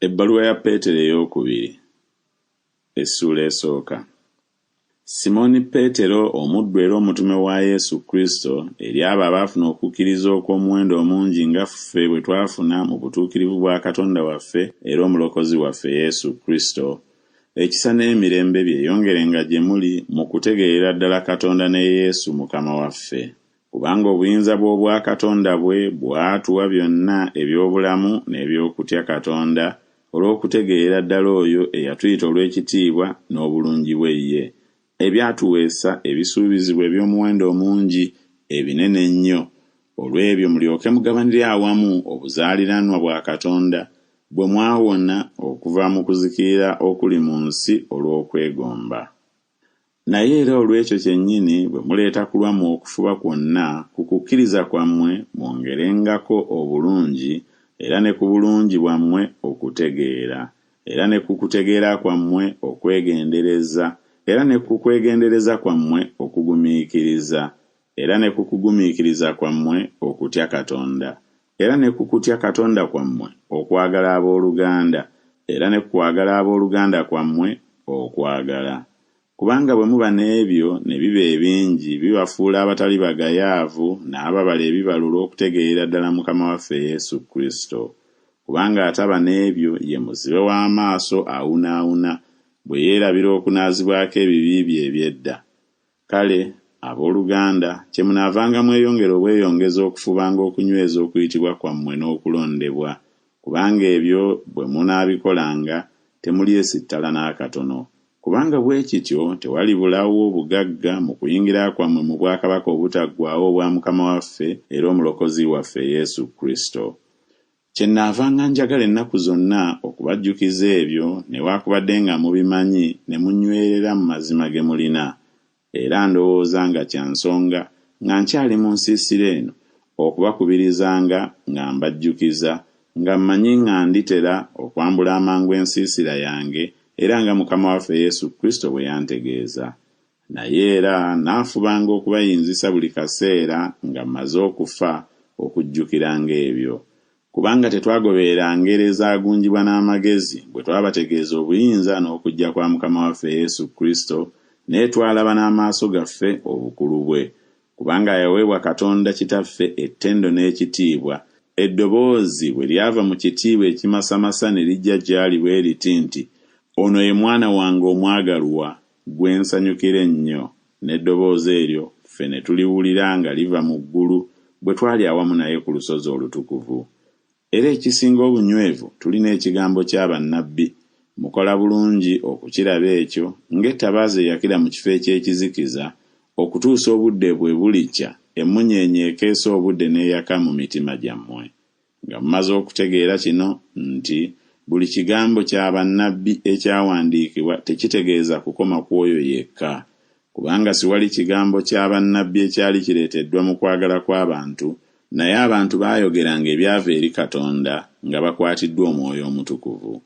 Ebbaluwa ya Petero ey'okubiri. Essula esooka. Simoni Petero, omuddu era omutume wa Yesu Kristo, eri abo abaafuna okukkiriza okw'omuwendo omungi nga ffe bwe twafuna mu butuukirivu bwa Katonda waffe era omulokozi waffe Yesu Kristo. Ekisa n'emirembe byeyongerenga gye muli mu kutegeera ddala Katonda ne Yesu Mukama waffe. Kubanga obuyinza bw'obwa Katonda bwe bwatuwa byonna eby'obulamu n'eby'okutya Katonda olw'okutegeera ddala oyo eyatuyita olw'ekitiibwa n'obulungi bwe ye. Ebyatuweesa ebisuubizibwa eby'omuwendo omungi ebinene ennyo, olw'ebyo mulyoke mugabanire awamu obuzaaliranwa bwa Katonda bwe mwawona okuva mu kuzikirira okuli mu nsi olw'okwegomba. Naye era olw'ekyo kyennyini bwe muleeta kulwamu okufuba kwonna ku kukkiriza kwammwe mwongerengako obulungi, era ne ku bulungi bwammwe okutegeera, era ne ku kutegeera kwammwe okwegendereza, era ne ku kwegendereza kwammwe okugumiikiriza, era ne ku kugumiikiriza kwammwe okutya Katonda, era ne ku kutya Katonda kwammwe okwagala abooluganda, era ne ku kwagala abooluganda kwammwe okwagala. Kubanga bwe muba n'ebyo ne biba ebingi, bibafuula abatali bagayaavu n'ababala ebibala olw'okutegeera ddala Mukama waffe Yesu Kristo. Kubanga ataba n'ebyo ye muzibe w'amaaso awunaawuna, bwe yeerabira okunaazibwako ebibi bye eby'edda. Kale, abooluganda, kye munaavanga mweyongera obweyongeza okufubanga okunyweza okuyitibwa kwammwe n'okulondebwa, kubanga ebyo bwe munaabikolanga temulyesittala n'akatono. Kubanga bwe kityo tewalibulawo bugagga mu kuyingira kwammwe mu bwakabaka obutaggwaawo obwa Mukama waffe era omulokozi waffe Yesu Kristo. Kyennaavanga njagala ennaku zonna okubajjukiza ebyo, newaakubadde nga mubimanyi ne munywerera mu mazima ge mulina. Era ndowooza nga kya nsonga nga nkyali mu nsiisira eno okubakubirizanga nga mbajjukiza, nga mmanyi nga nditera okwambula amangu ensiisira yange era nga Mukama waffe Yesu Kristo bwe yantegeeza. Naye era naafubanga okubayinzisa buli kaseera nga mmaze okufa okujjukiranga ebyo. Kubanga tetwagoberera ngero ezaagunjibwa n'amagezi bwe twabategeeza obuyinza n'okujja kwa Mukama waffe Yesu Kristo, naye twalaba n'amaaso gaffe obukulu bwe. Kubanga yaweebwa Katonda Kitaffe ettendo n'ekitiibwa, eddoboozi bwe lyava mu kitiibwa ekimasamasa ne lijja gy'ali bwe liti nti, "Ono ye mwana wange omwagalwa, gwe nsanyukira ennyo." N'eddoboozi eryo ffe ne tuliwulira nga liva mu ggulu bwe twali awamu naye ku lusozi olutukuvu. Era ekisinga obunywevu tulina ekigambo kya bannabbi. Mukola bulungi okukiraba ekyo, ng'ettabaaza eyakira mu kifo eky'ekizikiza, okutuusa obudde bwe bulikya, emmunyeenye ekeesa obudde n'eyaka mu mitima gyammwe. Nga mumaze okutegeera kino nti buli kigambo kya bannabbi ekyawandiikibwa tekitegeeza kukoma kw'oyo yekka. Kubanga siwali kigambo kya bannabbi ekyali kireeteddwa mu kwagala kw'abantu, naye abantu baayogeranga ebyava eri Katonda nga bakwatiddwa Omwoyo Omutukuvu.